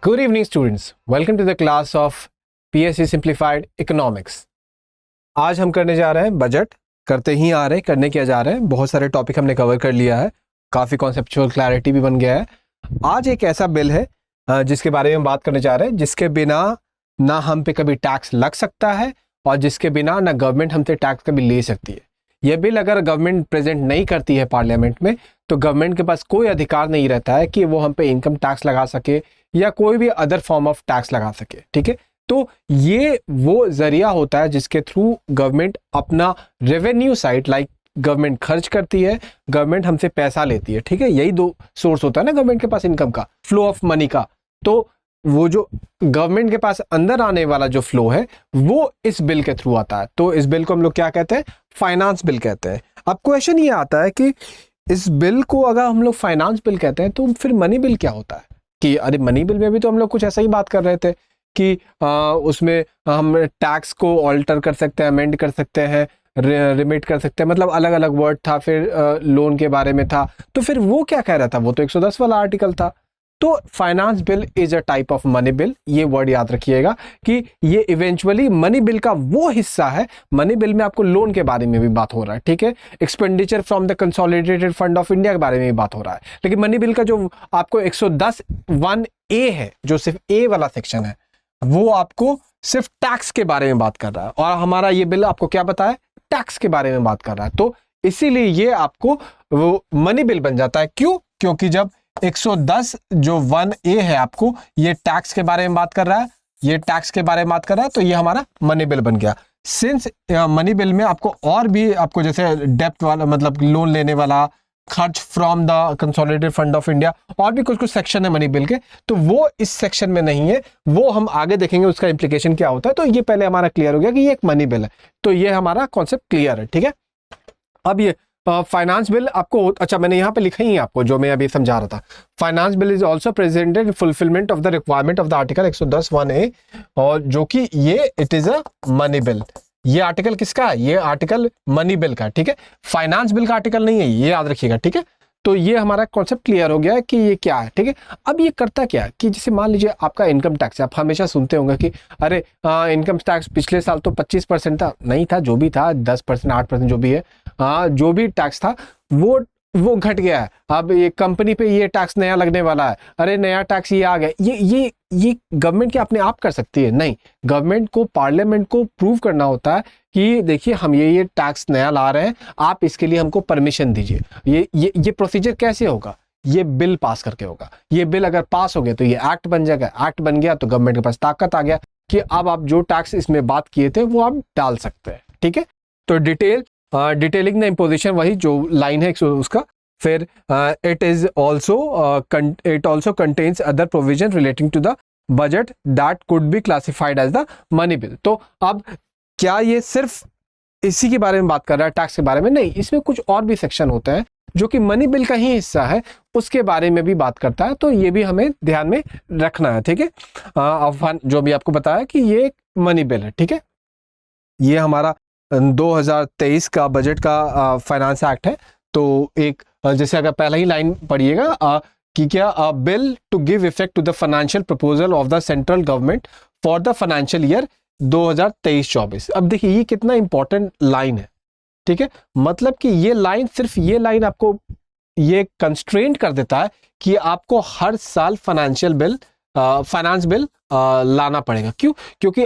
Good evening students, welcome to the class of PSC Simplified Economics। आज हम करने जा रहे हैं बजट, करने क्या जा रहे हैं, बहुत सारे टॉपिक हमने कवर कर लिया है, काफ़ी कॉन्सेप्चुअल क्लैरिटी भी बन गया है। आज एक ऐसा बिल है जिसके बारे में हम बात करने जा रहे हैं जिसके बिना ना हम पे कभी टैक्स लग सकता है और जिसके बिना ना गवर्नमेंट हमसे टैक्स कभी ले सकती है। यह बिल अगर गवर्नमेंट प्रेजेंट नहीं करती है पार्लियामेंट में तो गवर्नमेंट के पास कोई अधिकार नहीं रहता है कि वो हम पे इनकम टैक्स लगा सके या कोई भी अदर फॉर्म ऑफ टैक्स लगा सके। ठीक है, तो ये वो जरिया होता है जिसके थ्रू गवर्नमेंट अपना रेवेन्यू साइड लाइक गवर्नमेंट खर्च करती है, गवर्नमेंट हमसे पैसा लेती है। ठीक है, यही दो सोर्स होता है ना गवर्नमेंट के पास इनकम का, फ्लो ऑफ मनी का। तो वो जो गवर्नमेंट के पास अंदर आने वाला जो फ्लो है वो इस बिल के थ्रू आता है। तो इस बिल को हम लोग क्या कहते हैं? फाइनेंस बिल कहते हैं। अब क्वेश्चन ये आता है कि इस बिल को अगर हम लोग फाइनेंस बिल कहते हैं तो फिर मनी बिल क्या होता है? कि अरे मनी बिल में भी तो हम लोग कुछ ऐसा ही बात कर रहे थे कि उसमें हम टैक्स को ऑल्टर कर सकते हैं, अमेंड कर सकते हैं, रिमिट कर सकते हैं, मतलब अलग अलग वर्ड था, फिर लोन के बारे में था। तो फिर वो क्या कह रहा था? वो तो 110 वाला आर्टिकल था। तो finance bill is a type of money bill, ये वर्ड याद रखिएगा कि ये इवेंचुअली मनी बिल का वो हिस्सा है। मनी बिल में आपको लोन के बारे में भी बात हो रहा है, ठीक है, expenditure from the consolidated fund of India के बारे में भी बात हो रहा है। लेकिन मनी बिल का जो आपको 110(1)(a) है, जो सिर्फ ए वाला सेक्शन है, वो आपको सिर्फ टैक्स के बारे में बात कर रहा है और हमारा ये बिल आपको क्या बताया? टैक्स के बारे में बात कर रहा है। तो इसीलिए ये आपको वो मनी बिल बन जाता है। क्यों? क्योंकि जब 110 जो 1(a) है आपको ये टैक्स के बारे में बात कर रहा है, ये टैक्स के बारे में बात कर रहा है, तो ये हमारा मनी बिल बन गया। सिंस मनी बिल में आपको और भी आपको जैसे डेप्ट वाला मतलब लोन लेने वाला, खर्च from the consolidated fund of India, और भी कुछ कुछ सेक्शन है मनी बिल के, तो वो इस सेक्शन में नहीं है, वो हम आगे देखेंगे उसका इंप्लीकेशन क्या होता है। तो ये पहले हमारा क्लियर हो गया कि ये एक मनी बिल है, तो ये हमारा कॉन्सेप्ट क्लियर है। ठीक है, अब ये फाइनेंस बिल आपको, अच्छा मैंने यहाँ पे लिखा ही है आपको जो मैं अभी समझा रहा था। Finance bill is also presented fulfilment of the requirement of the article 110(1)(a), और जो कि ये it is a money bill. ये आर्टिकल किसका है? ये आर्टिकल मनी बिल का। ठीक है, फाइनेंस बिल का आर्टिकल नहीं है, ये याद रखिएगा। ठीक है, तो ये हमारा कॉन्सेप्ट क्लियर हो गया है कि ये क्या है। ठीक है, अब ये करता क्या है कि जैसे मान लीजिए आपका इनकम टैक्स है, आप हमेशा सुनते होंगे कि अरे इनकम टैक्स पिछले साल तो 25% था, नहीं था, जो भी था 10%, 8% जो भी है, जो भी टैक्स था वो घट गया है। अब ये कंपनी पे ये टैक्स नया लगने वाला है, अरे नया टैक्स ये आ गया। ये गवर्नमेंट क्या अपने आप कर सकती है? नहीं, गवर्नमेंट को पार्लियामेंट को प्रूव करना होता है कि देखिए हम ये टैक्स नया ला रहे हैं, आप इसके लिए हमको परमिशन दीजिए। ये प्रोसीजर कैसे होगा? ये बिल पास करके होगा। ये बिल अगर पास हो गया तो ये एक्ट बन जाएगा, एक्ट बन गया तो गवर्नमेंट के पास ताकत आ गया कि अब आप जो टैक्स इसमें बात किए थे वो आप डाल सकते हैं। ठीक है, तो डिटेलिंग द इम्पोजिशन, वही जो लाइन है उसका। फिर it also contains other provision relating to the budget that could be classified as the money bill. तो अब क्या ये सिर्फ इसी के बारे में बात कर रहा है, टैक्स के बारे में? नहीं, इसमें कुछ और भी सेक्शन होते हैं जो कि मनी बिल का ही हिस्सा है, उसके बारे में भी बात करता है। तो ये भी हमें ध्यान में रखना है। ठीक है, जो भी आपको बताया कि ये एक मनी बिल है। ठीक है, ये हमारा 2023 का बजट का फाइनेंस एक्ट है। तो एक जैसे अगर पहला ही लाइन पढ़िएगा कि क्या bill to give effect to the financial proposal of the central government for the financial year 2023-24। अब देखिए ये कितना इंपॉर्टेंट लाइन है। ठीक है, मतलब कि ये लाइन, सिर्फ ये लाइन आपको ये कंस्ट्रेंट कर देता है कि आपको हर साल फाइनेंस बिल लाना पड़ेगा। क्यों? क्योंकि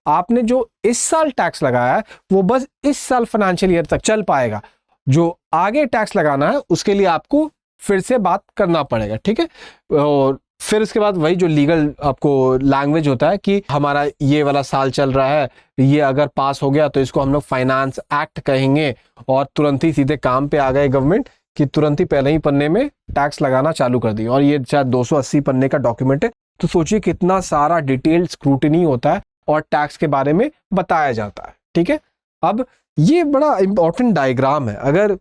आपने जो इस साल टैक्स लगाया है वो बस इस साल फाइनेंशियल ईयर तक चल पाएगा। जो आगे टैक्स लगाना है उसके लिए आपको फिर से बात करना पड़ेगा। ठीक है, और फिर उसके बाद वही जो लीगल आपको लैंग्वेज होता है कि हमारा ये वाला साल चल रहा है, ये अगर पास हो गया तो इसको हम लोग फाइनेंस एक्ट कहेंगे, और तुरंत ही सीधे काम पे आ गए गवर्नमेंट कि तुरंत ही पहले ही पन्ने में टैक्स लगाना चालू कर दी। और ये शायद 280 पन्ने का डॉक्यूमेंट है, तो सोचिए कितना सारा डिटेल्ड स्क्रूटिनी होता है और टैक्स के बारे में बताया जाता है। ठीक है, अब ये बड़ा इंपॉर्टेंट डायग्राम है। अगर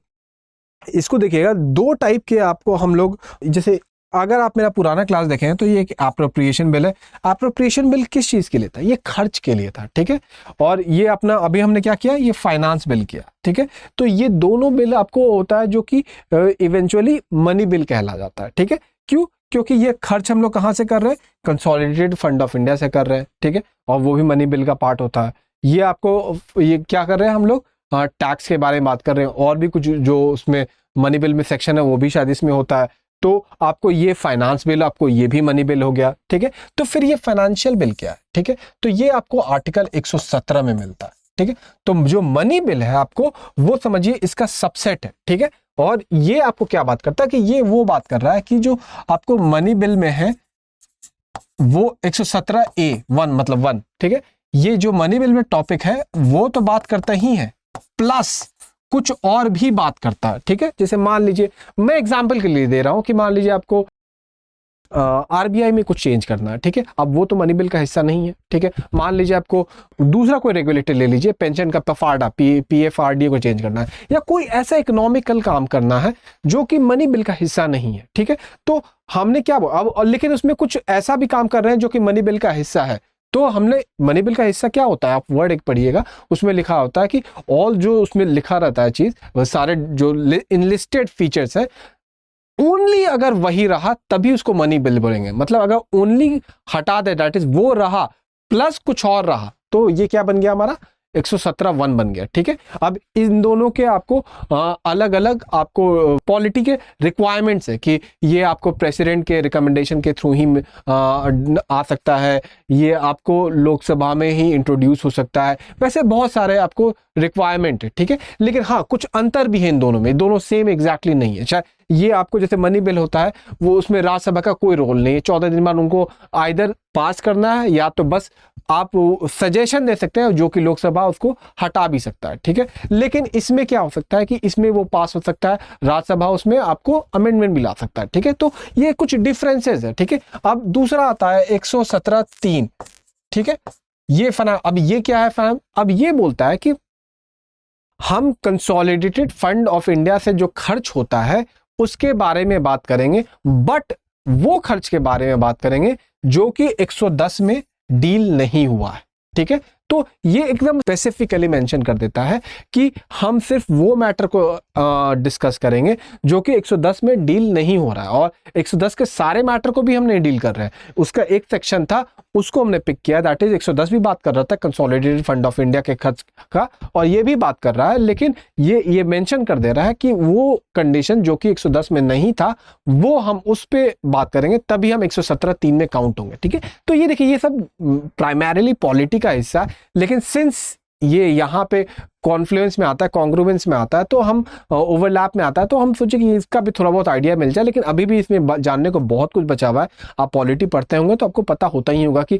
इसको देखिएगा, दो टाइप के आपको हम लोग, जैसे अगर आप मेरा पुराना क्लास देखें तो ये एक एप्रोप्रिएशन बिल है। एप्रोप्रिएशन बिल किस चीज के लिए था? ये खर्च के लिए था। ठीक है, और ये अपना अभी हमने क्या किया, ये फाइनेंस बिल किया। ठीक है, तो ये दोनों बिल आपको होता है जो कि इवेंचुअली मनी बिल कहला जाता है। ठीक है, क्यों? क्योंकि ये खर्च हम लोग कहाँ से कर रहे हैं, कंसोलिडेटेड फंड ऑफ इंडिया से कर रहे हैं, ठीक है, और वो भी मनी बिल का पार्ट होता है। ये आपको ये क्या कर रहे हैं हम लोग, टैक्स के बारे में बात कर रहे हैं, और भी कुछ जो उसमें मनी बिल में सेक्शन है वो भी शायद इसमें होता है। तो आपको ये फाइनेंस बिल, आपको ये भी मनी बिल हो गया, ठीक है। तो फिर ये फाइनेंशियल बिल क्या है, ठीक है, तो ये आपको आर्टिकल 117 में मिलता है, ठीक है। तो जो मनी बिल है आपको वो समझिए इसका सबसेट है, ठीक है। और ये आपको क्या बात करता है कि ये वो बात कर रहा है कि जो आपको मनी बिल में है वो 117A(1) मतलब 1, ठीक है। ये जो मनी बिल में टॉपिक है वो तो बात करता ही है, प्लस कुछ और भी बात करता है, ठीक है। जैसे मान लीजिए, मैं एग्जांपल के लिए दे रहा हूं कि मान लीजिए आपको आरबीआई में कुछ चेंज करना है, ठीक है। अब वो तो मनी बिल का हिस्सा नहीं है, ठीक है। मान लीजिए आपको दूसरा कोई रेगुलेटर ले लीजिए, पेंशन का पफार्डा पीएफआरडी को चेंज करना है, या कोई ऐसा इकोनॉमिकल काम करना है जो कि मनी बिल का हिस्सा नहीं है, ठीक है। तो हमने क्या अब लेकिन उसमें कुछ ऐसा भी काम कर रहे हैं जो कि मनी बिल का हिस्सा है, तो हमने मनी बिल का हिस्सा क्या होता है, आप वर्ड एक पढ़िएगा, उसमें लिखा होता है कि ऑल, जो उसमें लिखा रहता है चीज, वह सारे जो इनलिस्टेड फीचर्स है, ओनली अगर वही रहा तभी उसको मनी बिल बोलेंगे। मतलब अगर ओनली हटा दे, दैट इज वो रहा प्लस कुछ और रहा, तो ये क्या बन गया हमारा 117(1) बन गया, ठीक है। अब इन दोनों के आपको अलग अलग आपको पॉलिटी के रिक्वायरमेंट्स है कि ये आपको प्रेसिडेंट के रिकमेंडेशन के थ्रू ही आ सकता है, ये आपको लोकसभा में ही इंट्रोड्यूस हो सकता है, वैसे बहुत सारे आपको रिक्वायरमेंट है, ठीक है। लेकिन हाँ, कुछ अंतर भी है इन दोनों में, दोनों सेम एग्जैक्टली नहीं है। शायद ये आपको जैसे मनी बिल होता है वो उसमें राज्यसभा का कोई रोल नहीं है, 14 दिन बाद उनको आइदर पास करना है या तो बस आप सजेशन दे सकते हैं, जो कि लोकसभा उसको हटा भी सकता है, ठीक है। लेकिन इसमें क्या हो सकता है कि इसमें वो पास हो सकता है, राज्यसभा उसमें आपको अमेंडमेंट भी ला सकता है, ठीक है। तो ये कुछ डिफरेंसेस है, ठीक है। अब दूसरा आता है 117(3), ठीक है। ये अब ये क्या है फैम, अब ये बोलता है कि हम कंसोलिडेटेड फंड ऑफ इंडिया से जो खर्च होता है उसके बारे में बात करेंगे, बट वो खर्च के बारे में बात करेंगे जो कि 110 में डील नहीं हुआ है, ठीक है। तो ये एकदम स्पेसिफिकली मेंशन कर देता है कि हम सिर्फ वो मैटर को डिस्कस करेंगे जो कि 110 में डील नहीं हो रहा है, और 110 के सारे मैटर को भी हम नहीं डील कर रहे हैं। उसका एक सेक्शन था उसको हमने पिक किया, दैट इज 110 भी बात कर रहा था कंसोलिडेटेड फंड ऑफ इंडिया के खर्च का, और ये भी बात कर रहा है, लेकिन ये मेंशन कर दे रहा है कि वो कंडीशन जो कि 110 में नहीं था वो हम उस पर बात करेंगे, तभी हम 117(3) में काउंट होंगे, ठीक है। तो ये देखिए, ये सब प्राइमरीली पॉलिटी का हिस्सा है, लेकिन सिंस ये यहाँ पे कॉन्फ्लुएंस में आता है, कॉन्ग्रुएंस में आता है, तो हम ओवरलैप में आता है, तो हम सोचे कि इसका भी थोड़ा बहुत आइडिया मिल जाए। लेकिन अभी भी इसमें जानने को बहुत कुछ बचा हुआ है। आप पॉलिटी पढ़ते होंगे तो आपको पता होता ही होगा कि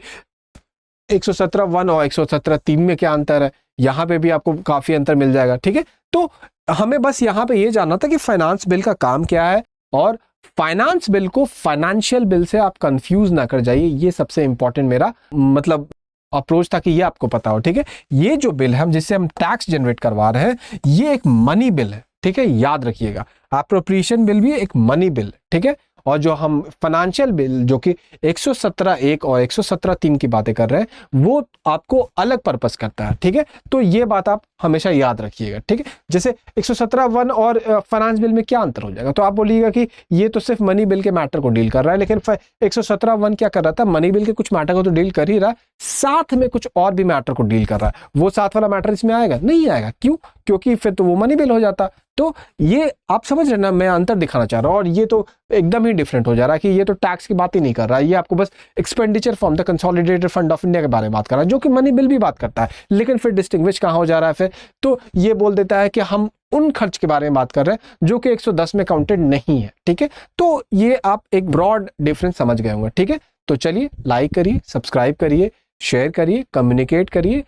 117(1) और 117(3) में क्या अंतर है, यहाँ पे भी आपको काफी अंतर मिल जाएगा, ठीक है। तो हमें बस यहाँ पे ये जानना था कि फाइनेंस बिल का काम क्या है, और फाइनेंस बिल को फाइनेंशियल बिल से आप कंफ्यूज ना कर जाइए, ये सबसे इंपॉर्टेंट मेरा मतलब अप्रोच था कि ये आपको पता हो, ठीक है। ये जो बिल है हम जिससे हम टैक्स जनरेट करवा रहे हैं, ये एक मनी बिल है, ठीक है, याद रखिएगा। एप्रोप्रिएशन बिल भी एक मनी बिल, ठीक है। और जो हम फाइनेंशियल बिल जो कि 117(1) और 117(3) की बातें कर रहे हैं वो आपको अलग पर्पस करता है, ठीक है। तो ये बात आप हमेशा याद रखिएगा, ठीक है। जैसे 117(1) और फाइनेंस बिल में क्या अंतर हो जाएगा, तो आप बोलिएगा कि ये तो सिर्फ मनी बिल के मैटर को डील कर रहा है, लेकिन 117(1) क्या कर रहा था, मनी बिल के कुछ मैटर को तो डील कर ही रहा है, साथ में कुछ और भी मैटर को डील कर रहा है। वो साथ वाला मैटर इसमें आएगा नहीं आएगा, क्यों, क्योंकि फिर तो वो मनी बिल हो जाता। तो ये आप समझ रहे ना, मैं अंतर दिखाना चाह रहा हूं, और ये तो एकदम ही डिफरेंट हो जा रहा है कि ये तो टैक्स की बात ही नहीं कर रहा है, ये आपको बस expenditure from the consolidated fund of India के बारे में बात कर रहा है, जो कि मनी बिल भी बात करता है। लेकिन फिर डिस्टिंग्विश कहां हो जा रहा है फिर, तो ये बोल देता है कि हम उन खर्च के बारे में बात कर रहे हैं जो कि 110 में काउंटेड नहीं है, ठीक है। तो ये आप एक ब्रॉड डिफरेंस समझ गए होंगे, ठीक है। तो चलिए, लाइक करिए, सब्सक्राइब करिए, शेयर करिए, कम्युनिकेट करिए।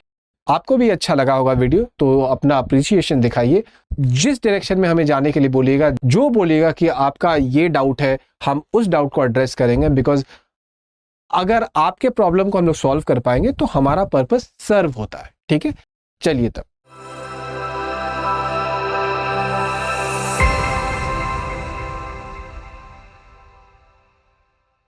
आपको भी अच्छा लगा होगा वीडियो तो अपना अप्रिसिएशन दिखाइए। जिस डायरेक्शन में हमें जाने के लिए बोलिएगा, जो बोलिएगा कि आपका ये डाउट है, हम उस डाउट को एड्रेस करेंगे, बिकॉज अगर आपके प्रॉब्लम को हम लोग सॉल्व कर पाएंगे तो हमारा पर्पस सर्व होता है, ठीक है। चलिए तब।